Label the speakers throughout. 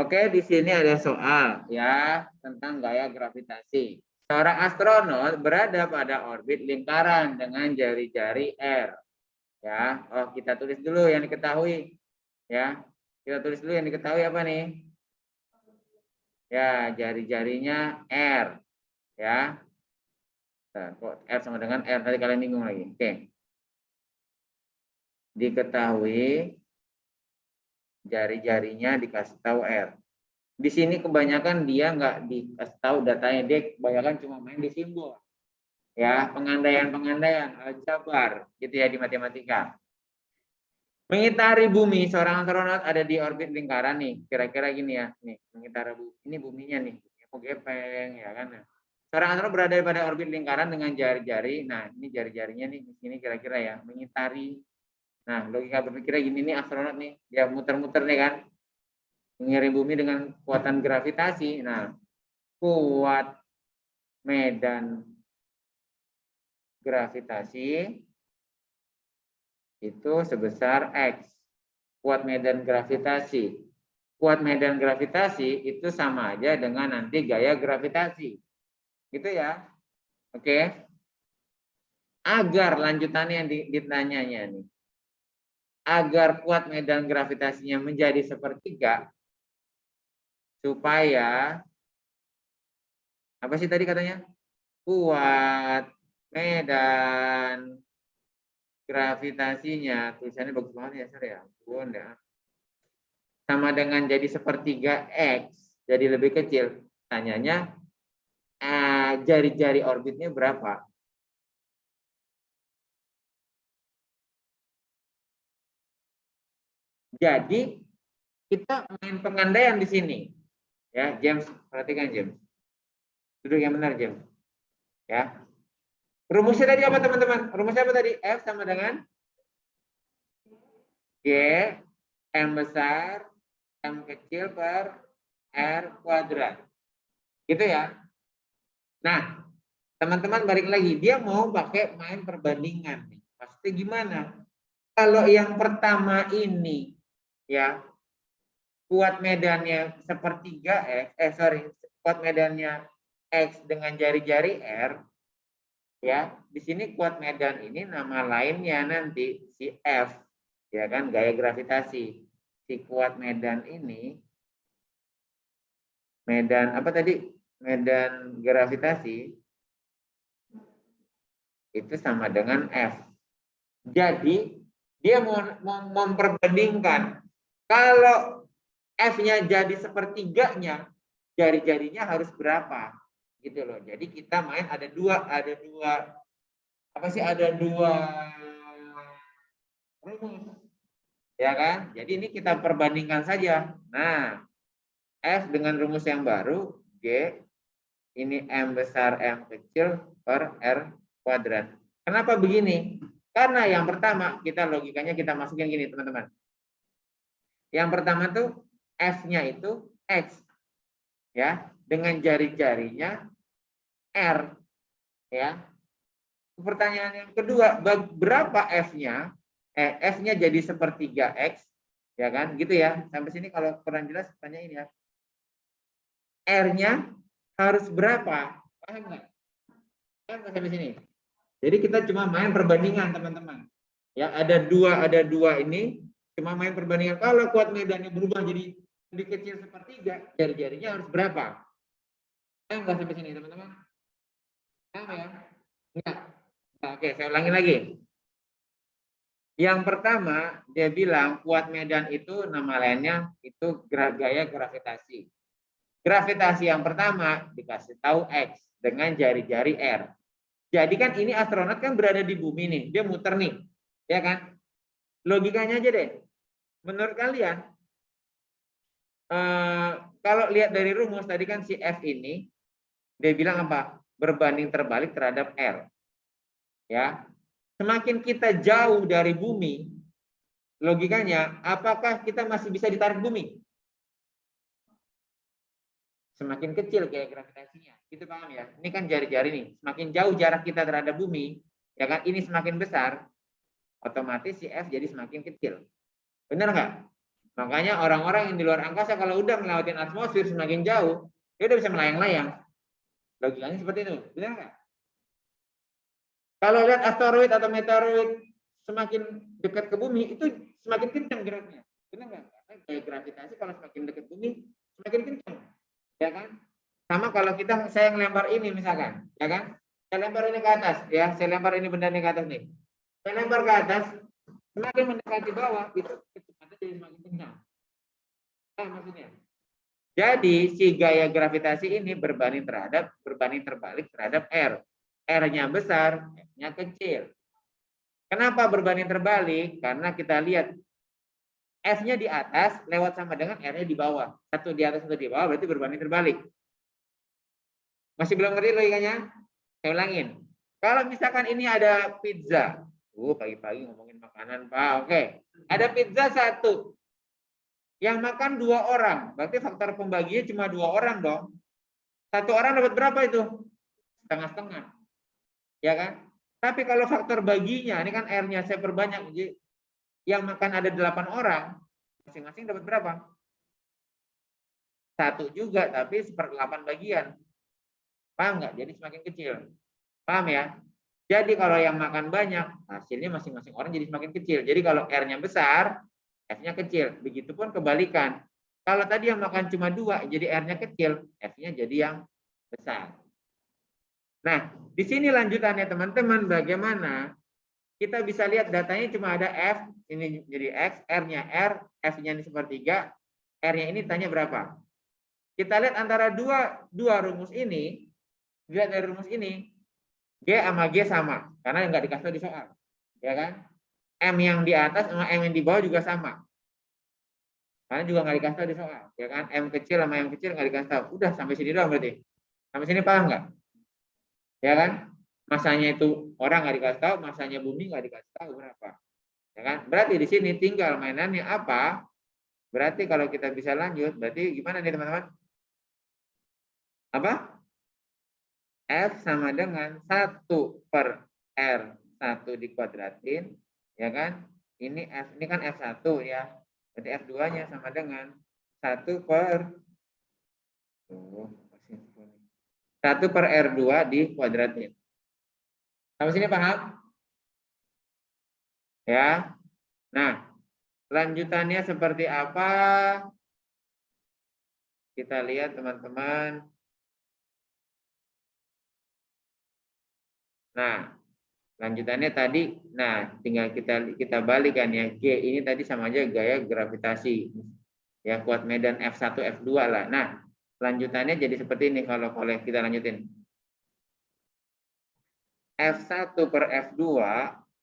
Speaker 1: Oke, di sini ada soal ya tentang gaya gravitasi. Seorang astronot berada pada orbit lingkaran dengan jari-jari R. Ya, oh kita tulis dulu yang diketahui. Ya, kita tulis dulu yang diketahui apa nih? Ya, jari-jarinya R. Ya, nah, kok R sama dengan R tadi kalian bingung lagi. Oke, diketahui jari-jarinya dikasih tahu R. Di sini kebanyakan dia nggak dikasih tahu datanya, dia kebanyakan cuma main di simbol. Ya, pengandaian, aljabar gitu ya di matematika. Mengitari bumi, seorang astronot ada di orbit lingkaran nih, kira-kira gini ya, nih mengitari bumi, ini buminya nih, mau gepeng ya kan. Seorang astronot berada pada orbit lingkaran dengan jari-jari, nah ini jari-jarinya nih di sini kira-kira ya, mengitari. Nah, logika berpikirnya gini nih astronot nih, dia muter-muter nih kan, mengiring bumi dengan kekuatan gravitasi. Nah, kuat medan gravitasi itu sebesar X. Kuat medan gravitasi. Kuat medan gravitasi itu sama aja dengan nanti gaya gravitasi. Gitu ya. Oke. Agar lanjutannya yang ditanyanya nih. Agar kuat medan gravitasinya menjadi sepertiga, supaya apa sih tadi katanya? Kuat medan gravitasinya, tulisannya bagus banget ya, Sir ya. Ampun ya. Sama dengan jadi sepertiga X, jadi lebih kecil. Tanyanya, jari-jari orbitnya berapa? Jadi, kita main pengandaian di sini. Ya, James, perhatikan James. Duduk yang benar, James. Ya. Rumusnya tadi apa, teman-teman? Rumusnya apa tadi? F sama dengan G, M besar, M kecil per R kuadrat. Gitu ya. Nah, teman-teman balik lagi, dia mau pakai main perbandingan nih. Maksudnya gimana? Kalau yang pertama ini ya kuat medannya sepertiga kuat medannya X dengan jari-jari R ya. Di sini kuat medan ini nama lainnya nanti si F ya kan, gaya gravitasi. Si kuat medan ini medan apa tadi? Medan gravitasi itu sama dengan F. Jadi dia mau memperbandingkan kalau F-nya jadi sepertiganya, jari-jarinya harus berapa? Gitu loh. Jadi kita main ada dua apa sih? Ada dua rumus. Ya kan? Jadi ini kita perbandingkan saja. Nah, F dengan rumus yang baru, G ini M besar M kecil per R kuadrat. Kenapa begini? Karena yang pertama kita logikanya kita masukin gini teman-teman. Yang pertama tuh F-nya itu X ya, dengan jari-jarinya R ya. Pertanyaan yang kedua, berapa F-nya? F-nya jadi sepertiga X ya kan? Gitu ya. Sampai sini kalau kurang jelas tanya ini ya. R-nya harus berapa? Paham nggak? Paham nggak sampai sini? Jadi kita cuma main perbandingan teman-teman. Ya, ada dua ini cuma main perbandingan. Kalau kuat medannya berubah jadi lebih kecil sepertiga, jari-jarinya harus berapa? Paham nggak sampai sini teman-teman? Paham ya? Enggak. Nah, oke, saya ulangi lagi. Yang pertama, dia bilang kuat medan itu nama lainnya itu gaya gravitasi. Gravitasi yang pertama dikasih tahu X dengan jari-jari R. Jadi kan ini astronot kan berada di bumi nih, dia muter nih, ya kan? Logikanya aja deh. Menurut kalian, kalau lihat dari rumus tadi kan si F ini, dia bilang apa? Berbanding terbalik terhadap R. Ya, semakin kita jauh dari bumi, logikanya, apakah kita masih bisa ditarik bumi? Semakin kecil gaya gravitasinya, gitu paham ya? Ini kan jari-jari nih, semakin jauh jarak kita terhadap bumi, ya kan? Ini semakin besar, otomatis si F jadi semakin kecil. Benar nggak? Makanya orang-orang yang di luar angkasa kalau udah ngelewatin atmosfer semakin jauh, dia udah bisa melayang-layang. Logikanya seperti itu, benar nggak? Kalau lihat asteroid atau meteoroid semakin dekat ke bumi, itu semakin kencang geraknya. Benar nggak? Karena gaya gravitasi kalau semakin dekat bumi, semakin kencang. Ya kan? Sama kalau saya ngelempar ini misalkan, ya kan? Saya lempar ini ke atas, ya. Saya lempar ini benda ini ke atas nih. Saya lempar ke atas, semakin mendekati bawah, itu kecepatannya jadi semakin kencang. Nah, maksudnya. Jadi si gaya gravitasi ini berbanding terbalik terhadap R. R-nya besar, R-nya kecil. Kenapa berbanding terbalik? Karena kita lihat F-nya di atas lewat sama dengan R-nya di bawah. Satu di atas, satu di bawah, berarti berbanding terbalik. Masih belum ngerti logikanya? Saya ulangin. Kalau misalkan ini ada pizza. Pagi-pagi ngomongin makanan, Pak. Oke. Ada pizza satu. Yang makan 2 orang. Berarti faktor pembaginya cuma 2 orang dong. 1 orang dapat berapa itu? Setengah-setengah. Ya kan? Tapi kalau faktor baginya, ini kan R-nya saya perbanyak. Jadi yang makan ada 8 orang, masing-masing dapat berapa? 1 juga, tapi 1/8 bagian. Paham nggak? Jadi semakin kecil. Paham ya? Jadi kalau yang makan banyak, hasilnya masing-masing orang jadi semakin kecil. Jadi kalau R-nya besar, F-nya kecil. Begitupun kebalikan. Kalau tadi yang makan cuma 2, jadi R-nya kecil, F-nya jadi yang besar. Nah, di sini lanjutannya teman-teman, bagaimana kita bisa lihat datanya cuma ada F, ini jadi X, R-nya R, F-nya ini sepertiga, R-nya ini tanya berapa. Kita lihat antara dua rumus ini, lihat dari rumus ini, G sama G sama, karena nggak dikasih tahu di soal. Ya kan? M yang di atas sama M yang di bawah juga sama. Karena juga nggak dikasih tahu di soal. Ya kan? M kecil sama M kecil nggak dikasih tahu. Udah sampai sini doang berarti. Sampai sini paham nggak? Ya kan? Masanya itu orang nggak dikasih tahu, masanya bumi nggak dikasih tahu berapa. Ya kan? Berarti di sini tinggal mainannya apa? Berarti kalau kita bisa lanjut, berarti gimana nih teman-teman? Apa? F sama dengan 1/R1 dikuadratin, ya kan? Ini F, ini kan F1 ya. Berarti F2-nya sama dengan 1/R2 dikuadratin. Sampai sini paham? Ya. Nah, lanjutannya seperti apa? Kita lihat teman-teman. Nah, lanjutannya tadi, nah tinggal kita balikan ya. G ini tadi sama aja gaya gravitasi. Ya, kuat medan F1, F2 lah. Nah, lanjutannya jadi seperti ini kalau kita lanjutin. F1 per F2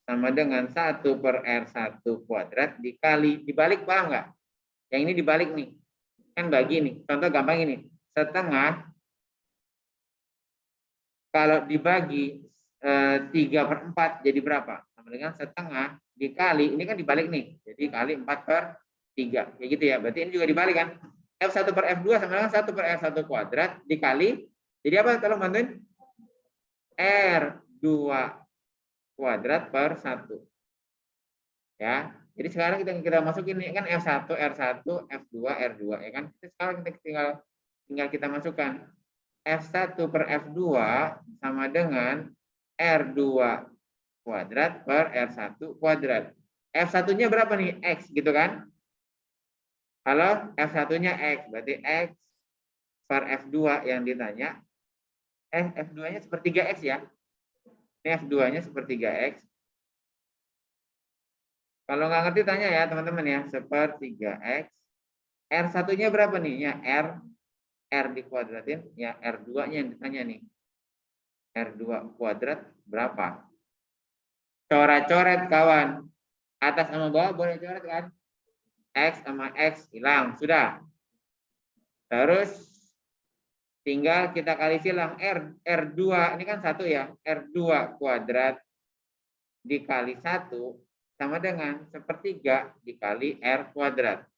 Speaker 1: sama dengan 1/R1 kuadrat dibalik, paham nggak? Yang ini dibalik nih. Kan bagi nih. Contoh gampang ini. Setengah, kalau dibagi 3/4 jadi berapa? Sama dengan setengah dikali, ini kan dibalik nih. Jadi kali 4/3. Kayak gitu ya. Berarti ini juga dibalik kan. F1 per F2 sama dengan 1/R1 kuadrat dikali, jadi apa? Tolong bantuin. R2 kuadrat per 1. Ya. Jadi sekarang kita masukin ini kan F1, R1, F2, R2 ya kan. Sekarang kita tinggal kita masukkan. F1 per F2 sama dengan R2 kuadrat per R1 kuadrat. F1-nya berapa nih? X gitu kan? Kalau F1-nya X, berarti X per F2 yang ditanya. F2-nya sepertiga X ya. Ini F2-nya sepertiga X. Kalau nggak ngerti tanya ya teman-teman ya. Sepertiga X. R1-nya berapa nih? Ya R dikuadratin. Ya R2-nya yang ditanya nih. R2 kuadrat berapa? Coret-coret kawan. Atas sama bawah boleh coret kan? X sama X hilang. Sudah. Terus tinggal kita kali silang R2 ini kan 1 ya. R2 kuadrat dikali 1 sama dengan sepertiga dikali R kuadrat.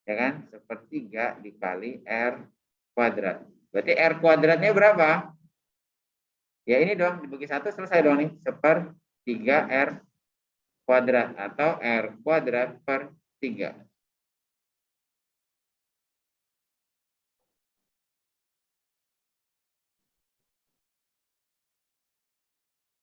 Speaker 1: Ya kan? Sepertiga dikali R kuadrat. Berarti R kuadratnya berapa? Ya ini dong, dibagi 1 selesai dong nih. Sepertiga R kuadrat atau R kuadrat per 3.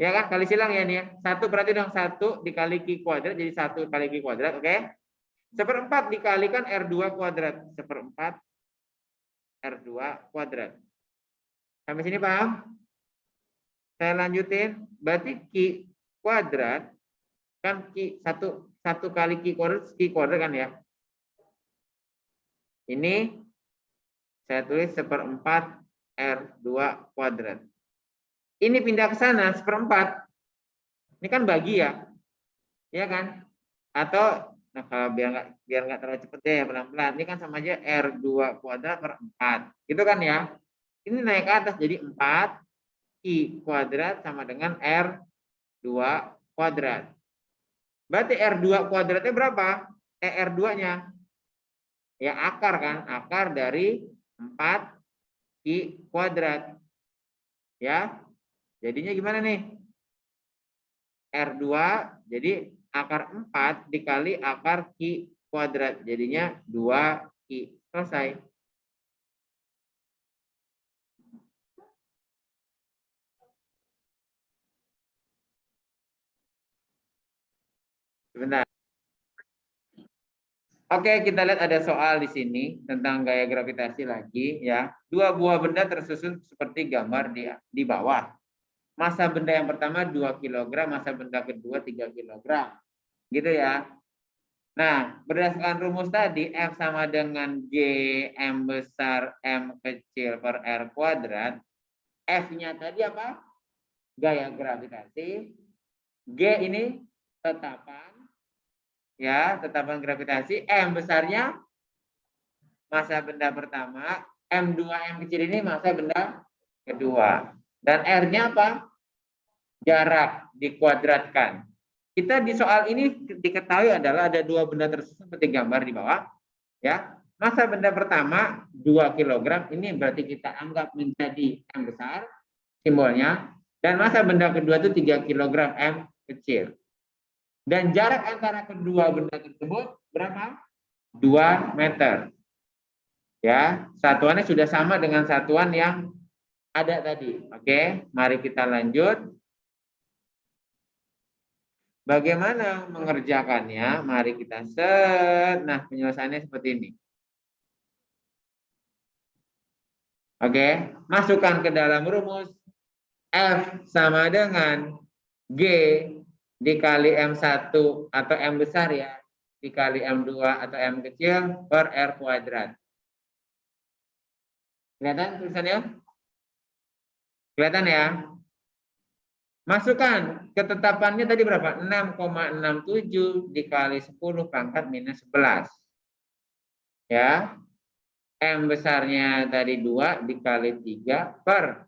Speaker 1: Ya kan, kali silang ya nih ya. 1 berarti dong 1 dikali Q kuadrat jadi 1 kali Q kuadrat, oke? Seperempat dikalikan R2 kuadrat. Seperempat R2 kuadrat. Sampai sini paham? Saya lanjutin. Berarti Q kuadrat kan Q 1 kali Q kuadrat kan ya. Ini saya tulis seperempat R2 kuadrat. Ini pindah ke sana seperempat. Ini kan bagi ya. Iya kan? Atau nah kalau biar nggak terlalu cepet ya pelan-pelan. Ini kan sama aja R2 kuadrat per 4. Gitu kan ya? Ini naik ke atas jadi 4 I kuadrat sama dengan R2 kuadrat. Berarti R2 kuadratnya berapa? R2-nya. Ya akar kan? Akar dari 4 I kuadrat. Ya. Jadinya gimana nih? R2 jadi akar 4 dikali akar Q kuadrat. Jadinya 2Q. Selesai. Sebentar. Oke, kita lihat ada soal di sini tentang gaya gravitasi lagi ya. Dua buah benda tersusun seperti gambar di bawah. Massa benda yang pertama 2 kg, massa benda kedua 3 kg. Gitu ya. Nah, berdasarkan rumus tadi F sama dengan G M besar M kecil per R kuadrat. F-nya tadi apa? Gaya gravitasi. G ini tetapan. Ya, tetapan gravitasi. M besarnya massa benda pertama. M2 M kecil ini massa benda kedua. Dan R-nya apa? Jarak dikuadratkan. Kita di soal ini diketahui adalah ada dua benda tersusun seperti gambar di bawah. Ya, massa benda pertama 2 kg, ini berarti kita anggap menjadi M besar simbolnya, dan massa benda kedua itu 3 kg M kecil. Dan jarak antara kedua benda tersebut berapa? 2 meter. Ya, satuannya sudah sama dengan satuan yang ada tadi. Oke, mari kita lanjut. Bagaimana mengerjakannya? Mari kita set. Nah, penyelesaiannya seperti ini. Oke, masukkan ke dalam rumus F sama dengan G dikali M1 atau M besar ya, dikali M2 atau M kecil per R kuadrat. Kelihatan tulisannya? Kelihatan ya? Masukkan ketetapannya tadi berapa? 6,67 dikali 10 pangkat minus 11. Ya. M besarnya tadi 2 dikali 3 per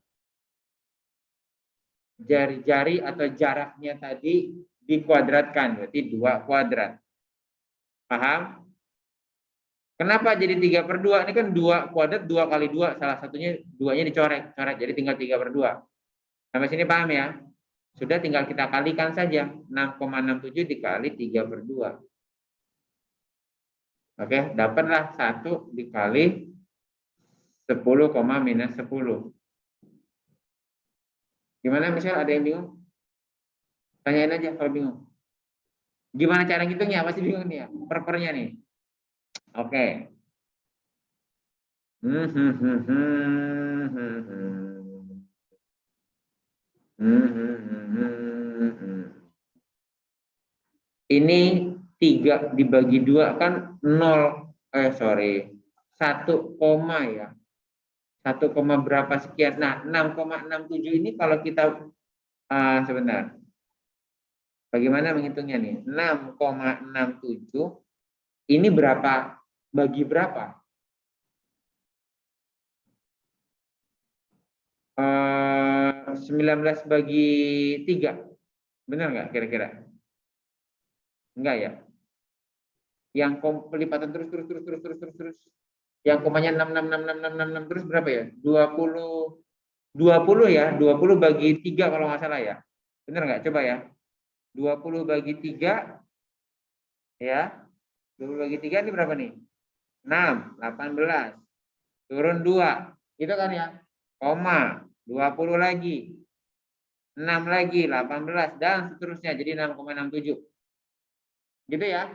Speaker 1: jari-jari atau jaraknya tadi dikuadratkan, berarti 2 kuadrat. Paham? Kenapa jadi 3/2? Ini kan 2 kuadrat 2 kali 2, salah satunya 2-nya dicoret, jadi tinggal 3/2. Sampai sini paham ya? Sudah tinggal kita kalikan saja, 6,67 dikali 3/2. Oke, dapatlah 1 dikali 10, minus 10. Gimana misal ada yang bingung? Tanyain aja kalau bingung. Gimana cara ngitungnya? Pasti bingung nih ya. Per-pernya nih. Oke. Ini 3 dibagi 2 kan 0. 1 koma ya. 1, berapa sekian. Nah, 6,67 ini kalau kita sebentar. Bagaimana menghitungnya nih? 6,67 ini berapa bagi berapa? 19 bagi 3. Benar nggak kira-kira? Enggak ya? Yang pelipatan terus. Yang komanya 6 terus berapa ya? 20 ya, 20 bagi 3 kalau nggak salah ya. Benar nggak? Coba ya. 20 bagi 3 ya. 20 bagi 3 ini berapa nih? 6, 18. Turun 2. Itu kan ya? Koma, 20 lagi. 6 lagi 18 dan seterusnya jadi 6,67. Gitu ya.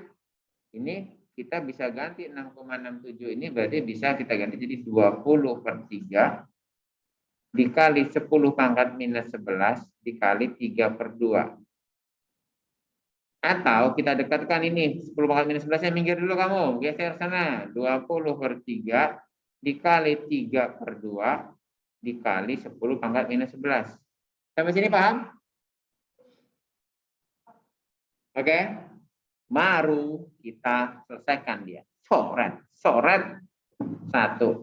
Speaker 1: Ini kita bisa ganti 6,67 ini berarti bisa kita ganti jadi 20/3 dikali 10 pangkat minus 11 dikali 3/2. Atau kita dekatkan ini 10 pangkat minus 11-nya minggir dulu kamu, geser sana. 20/3 dikali 3/2 dikali 10 pangkat minus 11. Sampai sini paham? Oke? Baru kita selesaikan dia. Coret. 1.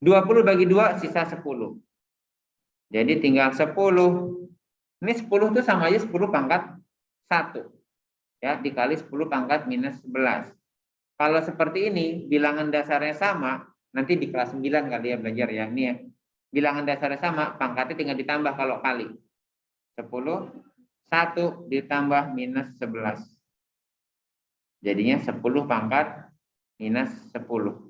Speaker 1: 20 bagi 2 sisa 10. Jadi tinggal 10. Ini 10 itu sama aja 10 pangkat 1. Ya, dikali 10 pangkat minus 11. Kalau seperti ini, bilangan dasarnya sama, nanti di kelas 9 kali ya belajar ya. Ini ya. Bilangan dasarnya sama, pangkatnya tinggal ditambah kalau kali. 10, 1 ditambah minus 11. Jadinya 10 pangkat minus 10.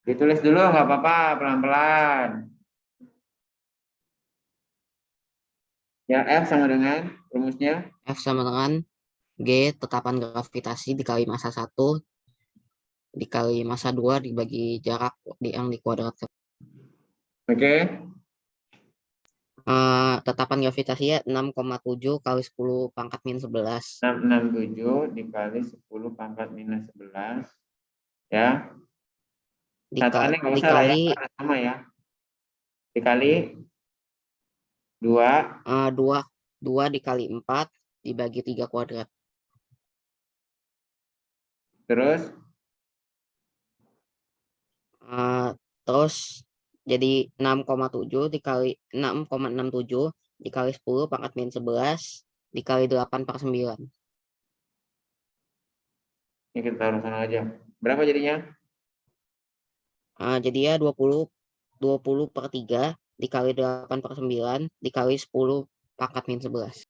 Speaker 1: Ditulis dulu nggak apa-apa, pelan-pelan. Ya, F sama dengan rumusnya.
Speaker 2: F sama dengan G tetapan gravitasi dikali massa 1 dikali massa 2 dibagi jarak yang dikuadratkan.
Speaker 1: Oke.
Speaker 2: Tetapan gravitasinya 6,7 kali 10 pangkat minus 11.
Speaker 1: 667 dikali 10 pangkat minus 11. Ya. Satuannya nggak usah lah ya,
Speaker 2: Dikali
Speaker 1: karena sama ya. Dikali 2.
Speaker 2: 2 dikali 4 dibagi 3 kuadrat.
Speaker 1: Terus
Speaker 2: Terus jadi 6,7 dikali 6,67 dikali 10 pangkat minus 11 dikali 8/9.
Speaker 1: ini kita taruh sana aja. Berapa jadinya?
Speaker 2: Jadi ya 20/3 dikali 8/9 dikali 10 pangkat minus 11.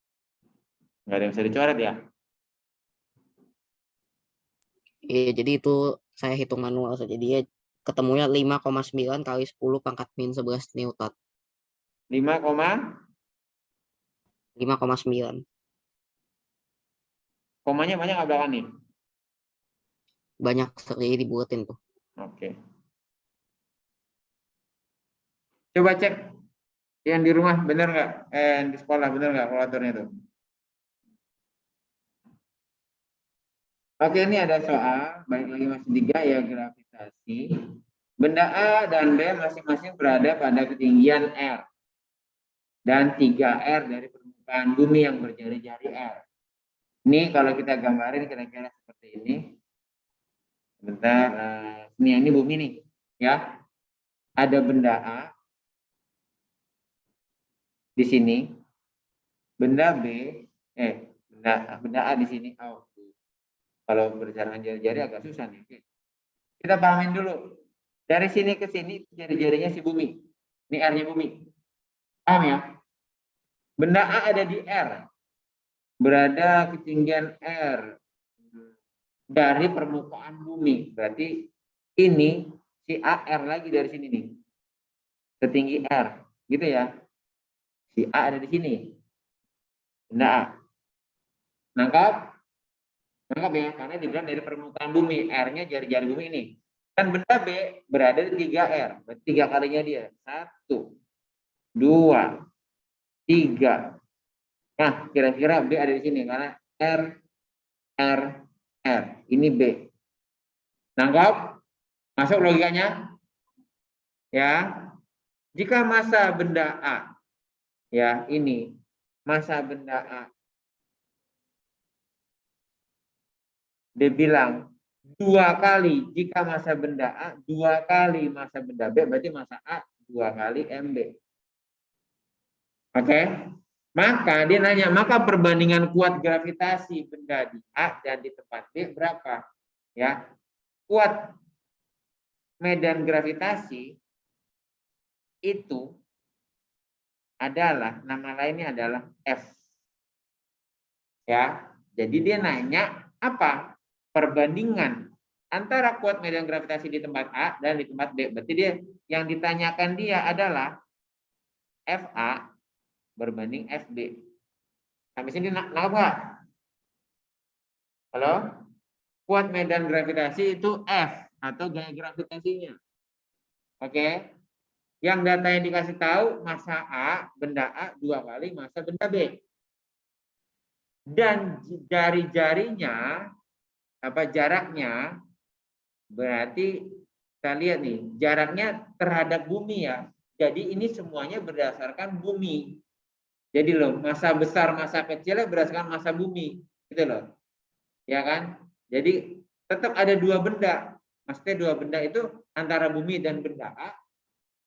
Speaker 1: Nggak ada yang bisa dicoret ya?
Speaker 2: Iya, jadi itu saya hitung manual saja. Jadi ya ketemunya 5,9 kali 10 pangkat minus 11 Newton. 5,9.
Speaker 1: Komanya banyak nggak belakang nih?
Speaker 2: Banyak sekali dibuatin tuh.
Speaker 1: Oke. Coba cek yang di rumah bener nggak? Di sekolah bener nggak kalkulatornya tuh? Oke, ini ada soal, baik lagi masih di gaya gravitasi. Benda A dan B masing-masing berada pada ketinggian R. Dan 3R dari permukaan bumi yang berjari-jari R. Ini kalau kita gambarin kira-kira seperti ini. Bentar, ini bumi nih, ya. Ada benda A di sini, benda B, benda A di sini. Oh, kalau berdasarkan jari-jari agak susah nih. Kita pahamin dulu. Dari sini ke sini jari-jarinya si bumi. Ini R-nya bumi. Paham ya? Benda A ada di R. Berada ketinggian R dari permukaan bumi. Berarti ini si AR lagi dari sini nih. Setinggi R. Gitu ya. Si A ada di sini. Benda A. Nangkap? Nangkap ya. Karena dibilang dari permukaan bumi. R-nya jari-jari bumi ini. Dan benda B berada di 3R. Berarti 3 kalinya dia. 1, 2, 3. Nah, kira-kira B ada di sini. Karena R. Ini B. Nangkap? Masuk logikanya? Ya. Jika massa benda A, ya ini, massa benda A, dia bilang 2 kali, jika massa benda A 2 kali massa benda B, berarti massa A 2 kali MB. Oke? Maka dia nanya, maka perbandingan kuat gravitasi benda di A dan di tempat B berapa? Ya. Kuat medan gravitasi itu adalah, nama lainnya adalah F. Ya, jadi dia nanya apa? Perbandingan antara kuat medan gravitasi di tempat A dan di tempat B. Berarti dia yang ditanyakan dia adalah FA berbanding FB. Sampai sini nangkap nggak? Halo? Kuat medan gravitasi itu F atau gaya gravitasinya. Oke? Yang datanya dikasih tahu massa A, benda A 2 kali massa benda B. Dan dari jarinya jaraknya berarti kita lihat nih, jaraknya terhadap bumi ya. Jadi ini semuanya berdasarkan bumi. Jadi loh, massa besar, massa kecilnya berdasarkan massa bumi, gitu loh. Ya kan? Jadi tetap ada dua benda. Maksudnya dua benda itu antara bumi dan benda A,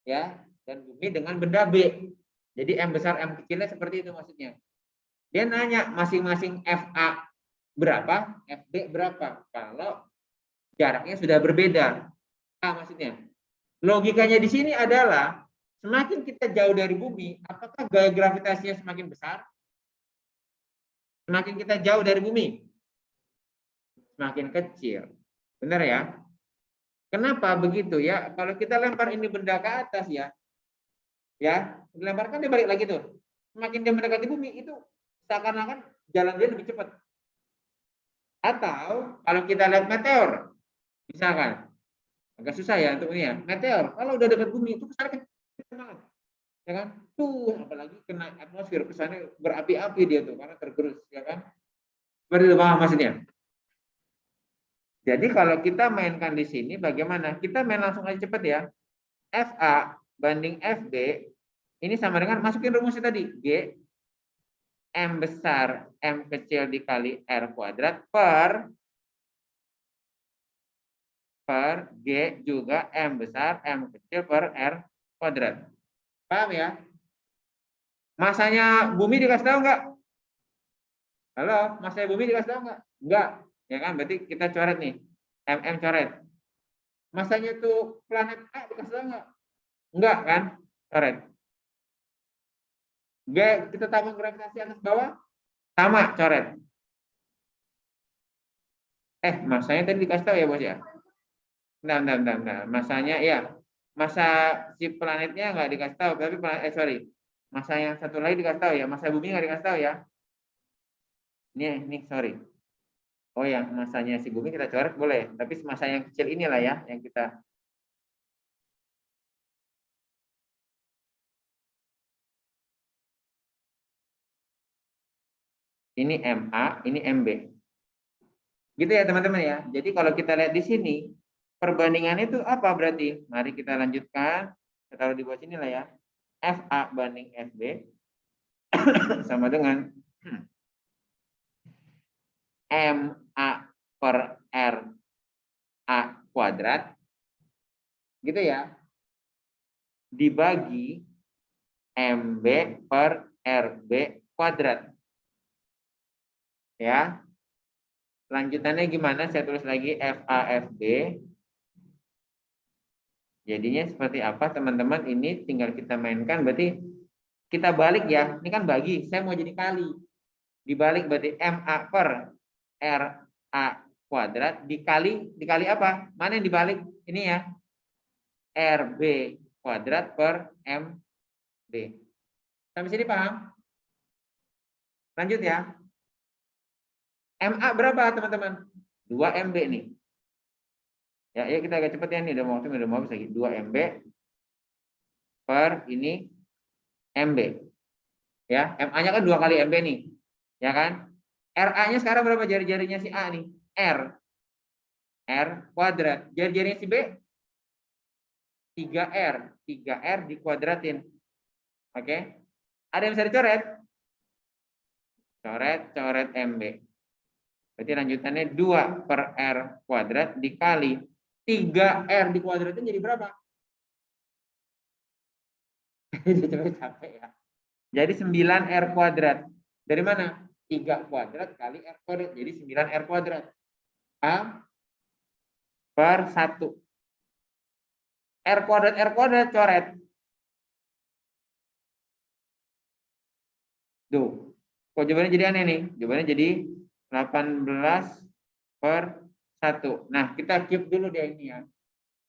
Speaker 1: ya, dan bumi dengan benda B. Jadi M besar, M kecilnya seperti itu maksudnya. Dia nanya masing-masing FA berapa, FB berapa. Kalau jaraknya sudah berbeda. Maksudnya logikanya di sini adalah semakin kita jauh dari bumi, apakah gaya gravitasinya semakin besar? Semakin kita jauh dari bumi, semakin kecil. Benar ya? Kenapa begitu ya? Kalau kita lempar ini benda ke atas ya, dilemparkan dia balik lagi tuh. Semakin dia mendekati bumi itu seakan-akan jalan dia lebih cepat. Atau kalau kita lihat meteor, misalkan agak susah ya untuk ini ya. Meteor kalau udah dekat bumi itu kesannya kencang banget. Ya kan? Tuh apalagi kena atmosfer kesannya berapi-api dia tuh karena tergerus, ya kan? Seperti itu paham maksudnya? Jadi kalau kita mainkan di sini bagaimana? Kita main langsung aja cepat ya. FA banding FB ini sama dengan masukin rumusnya tadi. G M besar M kecil dikali R kuadrat per G juga M besar M kecil per R kuadrat. Paham ya? Masanya bumi dikasih tahu nggak? Halo, masanya bumi dikasih tahu nggak? Enggak. Ya kan? Berarti kita coret nih. MM coret. Masanya tuh planet A dikasih tahu nggak? Enggak kan? Coret. G kita tambah gravitasi atas bawah. Sama, coret. Masanya tadi dikasih tahu ya, Bos ya? Nah. Masanya ya. Masa si planetnya nggak dikasih tahu, tapi sorry. Masa yang satu lagi dikasih tahu ya, masa bumi nggak dikasih tahu ya. Ini sorry. Oh yang masanya si bumi kita coret boleh, tapi masa yang kecil inilah ya yang kita. Ini MA, ini MB. Gitu ya teman-teman ya. Jadi kalau kita lihat di sini, perbandingan itu apa berarti? Mari kita lanjutkan. Kita taruh di bawah sini lah ya. FA banding FB sama dengan MA per RA kuadrat. Gitu ya. Dibagi MB per RB kuadrat. Ya. Lanjutannya gimana? Saya tulis lagi FAFB. Jadinya seperti apa teman-teman? Ini tinggal kita mainkan. Berarti kita balik ya. Ini kan bagi. Saya mau jadi kali. Dibalik berarti MA per RA kuadrat dikali apa? Mana yang dibalik? Ini ya. RB kuadrat per MB. Sampai sini paham? Lanjut ya. MA berapa teman-teman? 2 MB nih. Ya, kita agak cepat ya nih, udah mau habis lagi. 2 MB per ini MB. Ya, MA-nya kan 2 kali MB nih. Ya kan? RA-nya sekarang berapa jari-jarinya si A nih? R kuadrat. Jari-jarinya si B 3R. 3R dikuadratin. Oke. Ada yang bisa dicoret? Coret MB. Berarti lanjutannya 2 per R kuadrat dikali 3R dikuadratin jadi berapa? Capek ya. Jadi 9R kuadrat. Dari mana? 3 kuadrat kali R kuadrat. Jadi 9R kuadrat. A per 1. R kuadrat coret. Tuh. Kok jawabannya jadi aneh nih? Jawabannya jadi 18 per 1. Nah, kita keep dulu deh ini ya.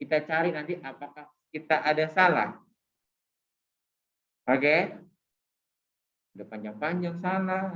Speaker 1: Kita cari nanti apakah kita ada salah. Oke? Udah panjang-panjang salah.